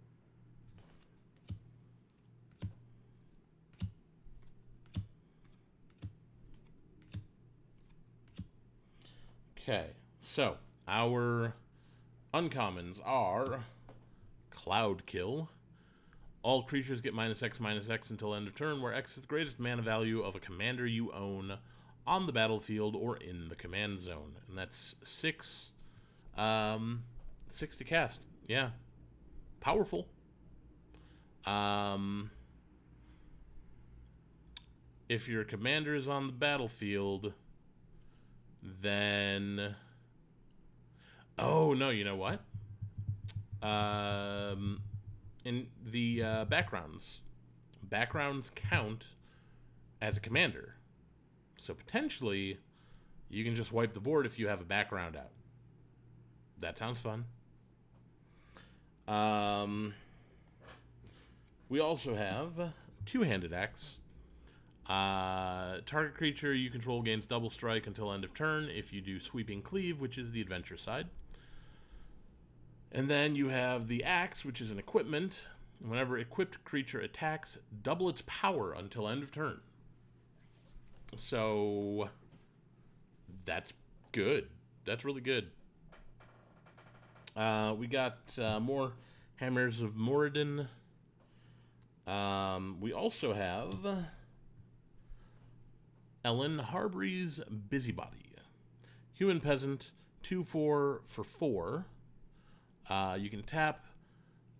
Okay, so our uncommons are Cloudkill. All creatures get -X/-X until end of turn, where X is the greatest mana value of a commander you own on the battlefield or in the command zone. And that's 6. 6 to cast. Yeah. Powerful. If your commander is on the battlefield, then... Oh, no, you know what? In the backgrounds count as a commander. So potentially, you can just wipe the board if you have a background out. That sounds fun. We also have Two-Handed Axe. Target creature you control gains double strike until end of turn if you do Sweeping Cleave, which is the adventure side. And then you have the axe, which is an equipment. Whenever equipped creature attacks, double its power until end of turn. So that's good. That's really good. We got more Hammers of Moradin. We also have Ellen Harbury's Busybody. Human Peasant, 2/4 for 4. You can tap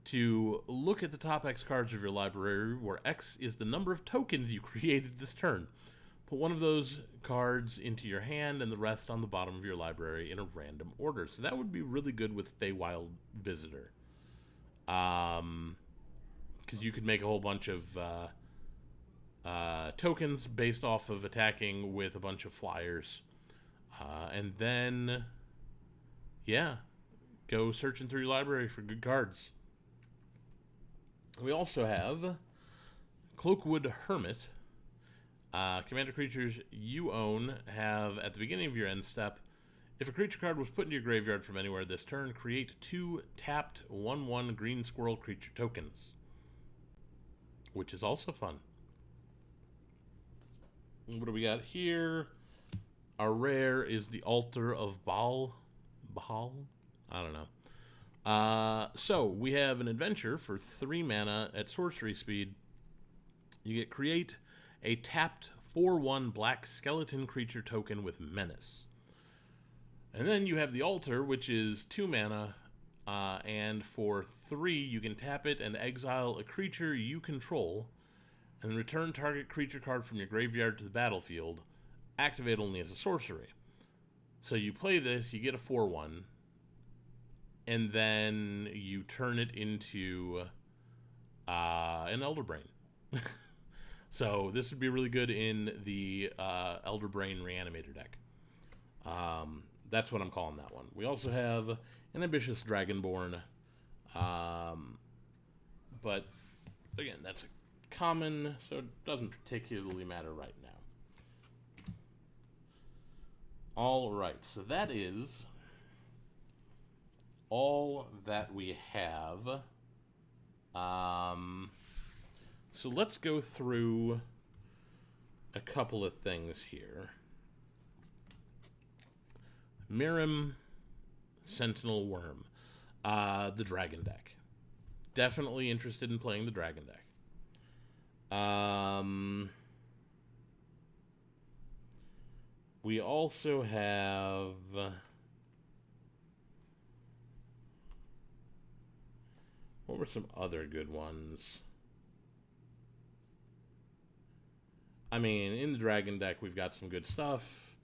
to look at the top X cards of your library, where X is the number of tokens you created this turn. Put one of those cards into your hand and the rest on the bottom of your library in a random order. So that would be really good with Feywild Visitor. Because you could make a whole bunch of tokens based off of attacking with a bunch of flyers. And then, yeah, go searching through your library for good cards. We also have Cloakwood Hermit. Commander creatures you own have, at the beginning of your end step, if a creature card was put into your graveyard from anywhere this turn, create 2 tapped 1/1 green squirrel creature tokens, which is also fun. What do we got here? Our rare is the Altar of Baal? I don't know. So, we have an adventure for 3 mana at sorcery speed. You get create a tapped 4/1 black skeleton creature token with menace. And then you have the altar, which is 2 mana, and for 3 you can tap it and exile a creature you control, and return target creature card from your graveyard to the battlefield. Activate only as a sorcery. So you play this, you get a 4/1, and then you turn it into an Elder Brain. So this would be really good in the Elder Brain Reanimator deck. That's what I'm calling that one. We also have an Ambitious Dragonborn. But, again, that's a common, so it doesn't particularly matter right now. Alright, so that is all that we have. So let's go through a couple of things here. Mirim, Sentinel Worm, the Dragon deck. Definitely interested in playing the Dragon deck. We also have what were some other good ones? I mean, in the Dragon deck, we've got some good stuff.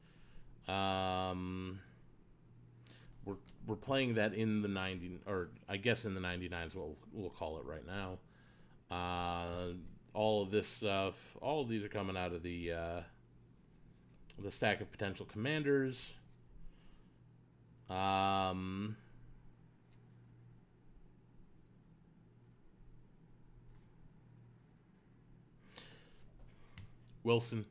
We're playing that in the 90, or I guess in the 99s, what we'll call it right now. All of this stuff, all of these are coming out of the stack of potential commanders. Wilson.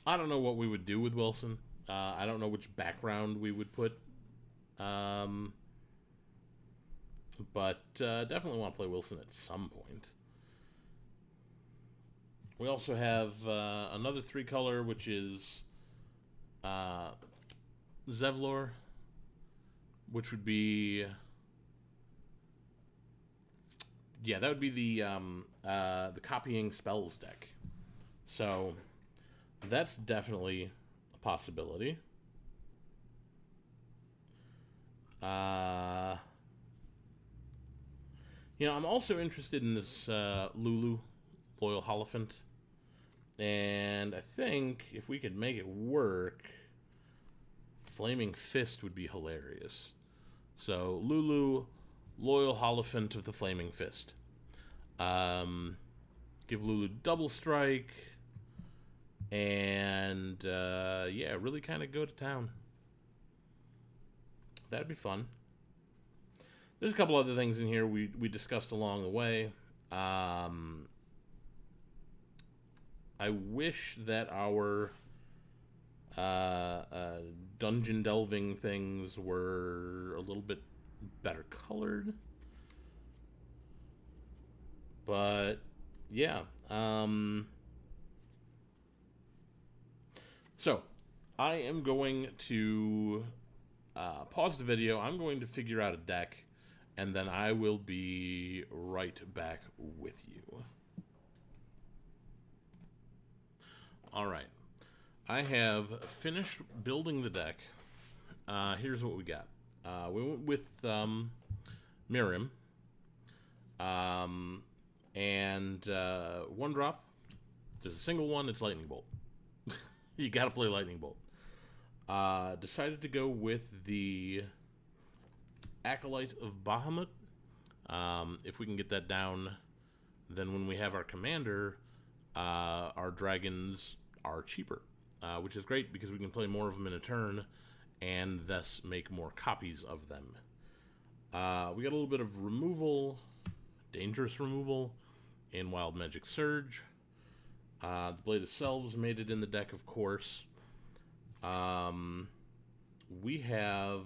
I don't know what we would do with Wilson. I don't know which background we would put. But definitely want to play Wilson at some point. We also have another 3-color, which is Zevlor, which would be... Yeah, that would be the Copying Spells deck. So that's definitely a possibility. I'm also interested in this Lulu, Loyal Holophant. And I think if we could make it work, Flaming Fist would be hilarious. So Lulu, Loyal Holophant of the Flaming Fist. Give Lulu double strike. And, really kind of go to town. That'd be fun. There's a couple other things in here we discussed along the way. I wish that our dungeon delving things were a little bit better colored. But, yeah. So, I am going to pause the video. I'm going to figure out a deck, and then I will be right back with you. Alright. I have finished building the deck. Here's what we got. We went with Mirim. And one drop. There's a single one. It's Lightning Bolt. You gotta play Lightning Bolt. Decided to go with the Acolyte of Bahamut. If we can get that down, then when we have our commander, our dragons are cheaper, which is great because we can play more of them in a turn and thus make more copies of them. We got a little bit of removal, dangerous removal in Wild Magic Surge. The Blade of Selves made it in the deck, of course. We have...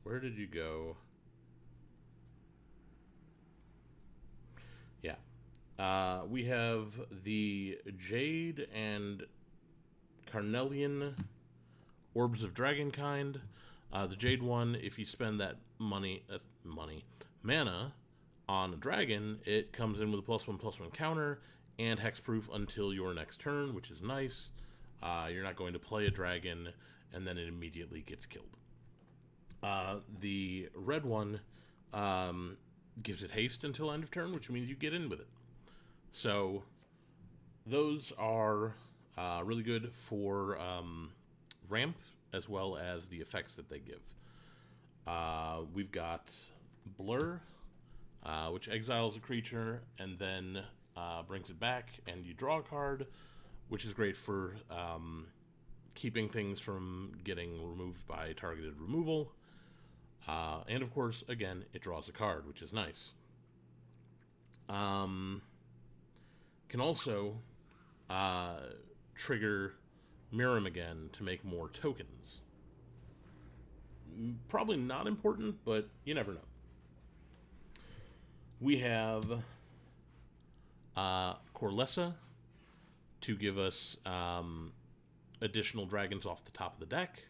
Where did you go? Yeah. We have the Jade and Carnelian Orbs of Dragonkind. The Jade one, if you spend that mana on a dragon, it comes in with a +1/+1 counter and hexproof until your next turn, which is nice. You're not going to play a dragon and then it immediately gets killed. The red one gives it haste until end of turn, which means you get in with it. So those are really good for ramp as well as the effects that they give. We've got Blur, which exiles a creature and then brings it back, and you draw a card, which is great for keeping things from getting removed by targeted removal. And of course, again, it draws a card, which is nice. Can also trigger Mirim again to make more tokens. Probably not important, but you never know. We have Corlessa to give us additional dragons off the top of the deck.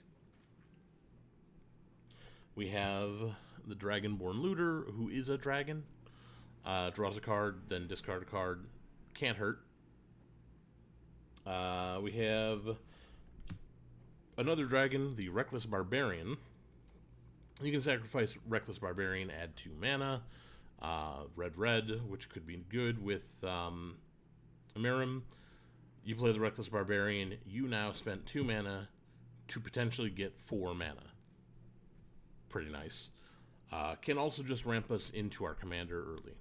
We have the Dragonborn Looter, who is a dragon. Draws a card, then discard a card. Can't hurt. We have another dragon, the Reckless Barbarian. You can sacrifice Reckless Barbarian, add 2 mana. Red, which could be good with Mirim. You play the Reckless Barbarian. You now spent 2 mana to potentially get 4 mana. Pretty nice. Can also just ramp us into our commander early.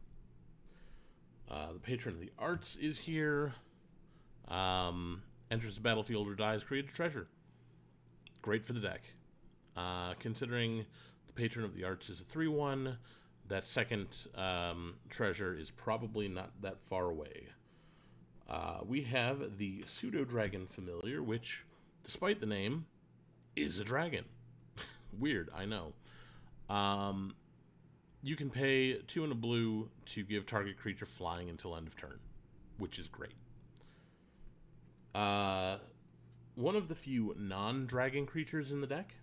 The Patron of the Arts is here. Enters the battlefield or dies, create a treasure. Great for the deck. Considering the Patron of the Arts is a 3/1, that second treasure is probably not that far away. We have the Pseudo-Dragon Familiar, which, despite the name, is a dragon. Weird, I know. You can pay 2 and a blue to give target creature flying until end of turn, which is great. One of the few non-dragon creatures in the deck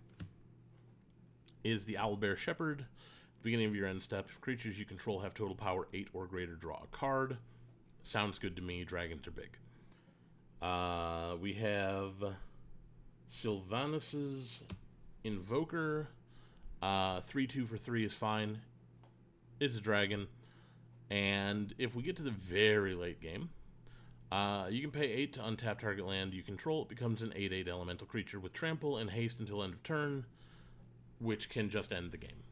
is the Owlbear Shepherd. At the beginning of your end step, if creatures you control have total power 8 or greater, draw a card. Sounds good to me. Dragons are big. We have Sylvanus' Invoker. 3/2 for 3 is fine. It's a dragon. And if we get to the very late game, you can pay 8 to untap target land you control. It becomes an 8/8 elemental creature with trample and haste until end of turn, which can just end the game.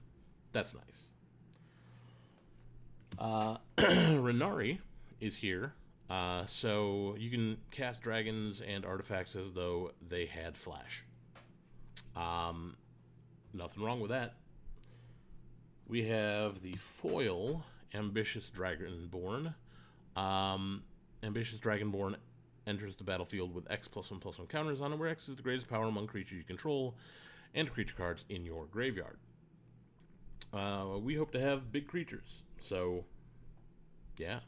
That's nice. Renari is here. So you can cast dragons and artifacts as though they had flash. Nothing wrong with that. We have the foil Ambitious Dragonborn. Ambitious Dragonborn enters the battlefield with X +1/+1 counters on it, where X is the greatest power among creatures you control and creature cards in your graveyard. We hope to have big creatures, so yeah.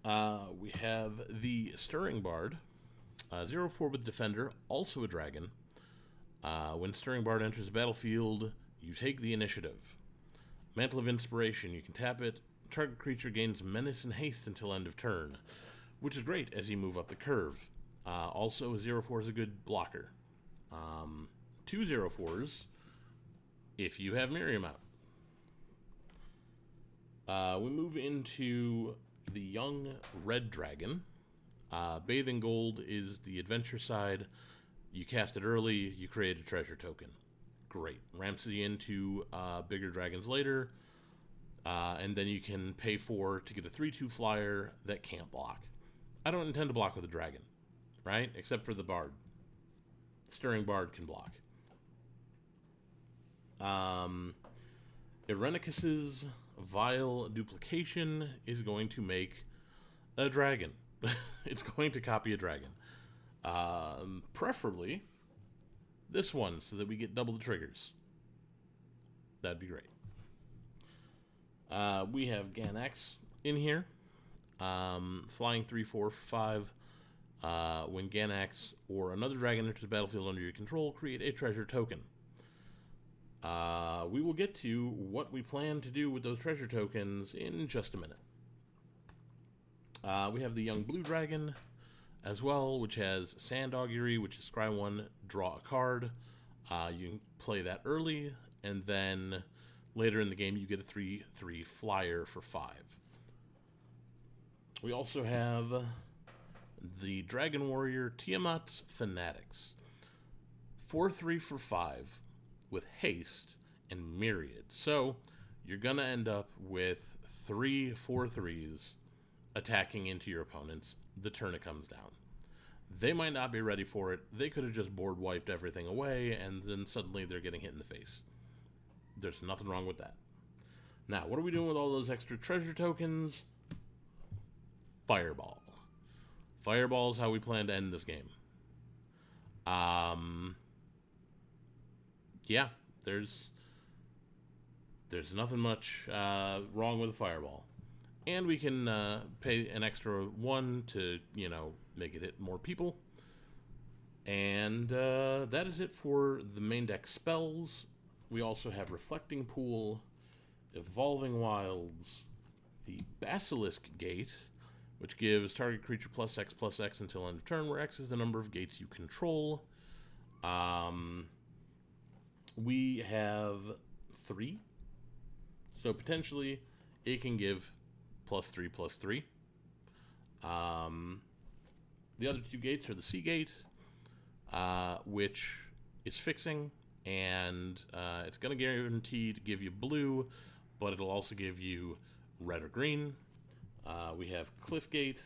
We have the Stirring Bard, 0/4 with Defender, also a dragon. When Stirring Bard enters the battlefield, you take the initiative. Mantle of Inspiration, you can tap it. Target creature gains menace and haste until end of turn, which is great as you move up the curve. Also, 0/4 is a good blocker. 2 0/4s if you have Miriam out. We move into the young red dragon. Bathing Gold is the adventure side. You cast it early, you create a treasure token. Great. Ramps you into bigger dragons later. And then you can pay 4 to get a 3/2 flyer that can't block. I don't intend to block with a dragon, right? Except for the Bard. Stirring Bard can block. Irenicus's Vile Duplication is going to make a dragon. It's going to copy a dragon. Preferably this one, so that we get double the triggers. That'd be great. We have Ganax in here. Flying 3/4/5. When Ganax or another dragon enters the battlefield under your control, create a treasure token. We will get to what we plan to do with those treasure tokens in just a minute. We have the young blue dragon as well, which has Sand Augury, which is scry 1, draw a card. You can play that early, and then later in the game you get a 3/3 flyer for 5. We also have the Dragon Warrior Tiamat's Fanatics. 4/3 for 5 with haste and myriad. So you're going to end up with 3 4/3s attacking into your opponents the turn it comes down. They might not be ready for it. They could have just board wiped everything away, and then suddenly they're getting hit in the face. There's nothing wrong with that. Now, what are we doing with all those extra treasure tokens? Fireball. Fireball is how we plan to end this game. Yeah, there's nothing much wrong with a fireball. And we can pay an extra 1 to, make it hit more people. And that is it for the main deck spells. We also have Reflecting Pool, Evolving Wilds, the Basilisk Gate, which gives target creature +X/+X until end of turn, where X is the number of gates you control. We have 3. So potentially it can give +3/+3. The other 2 gates are the Sea Gate, which is fixing, and it's going to guarantee to give you blue, but it'll also give you red or green. We have Cliff Gate,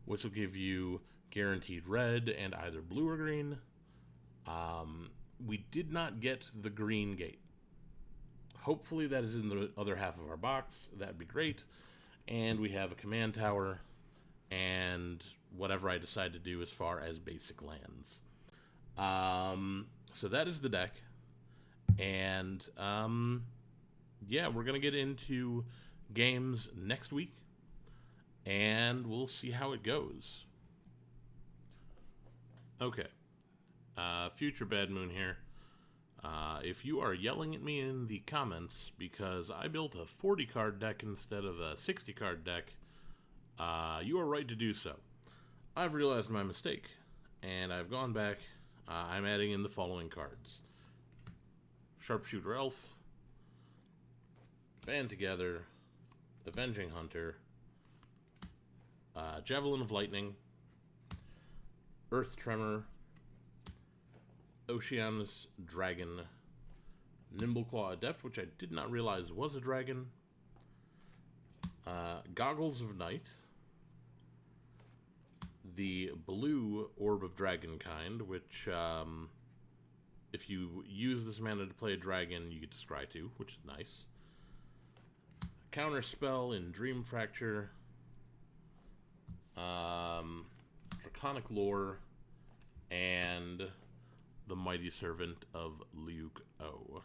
which will give you guaranteed red and either blue or green. We did not get the green gate. Hopefully that is in the other half of our box. That'd be great. And we have a command tower and whatever I decide to do as far as basic lands. So that is the deck. And yeah, we're going to get into games next week, and we'll see how it goes. Okay. Future Bad Moon here. If you are yelling at me in the comments because I built a 40-card deck instead of a 60-card deck, you are right to do so. I've realized my mistake, and I've gone back. I'm adding in the following cards. Sharpshooter Elf, Band Together, Avenging Hunter, Javelin of Lightning, Earth Tremor, Oceanus Dragon, Nimbleclaw Adept, which I did not realize was a dragon, Goggles of Night, the blue Orb of Dragonkind, which if you use this mana to play a dragon, you get to scry 2, which is nice. Counter spell in Dream Fracture, Draconic Lore, and the Mighty Servant of Liuk O.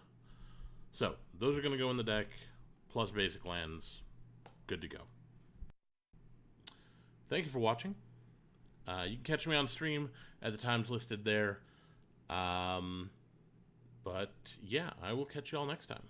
So, those are going to go in the deck, plus basic lands. Good to go. Thank you for watching. You can catch me on stream at the times listed there. But, yeah, I will catch you all next time.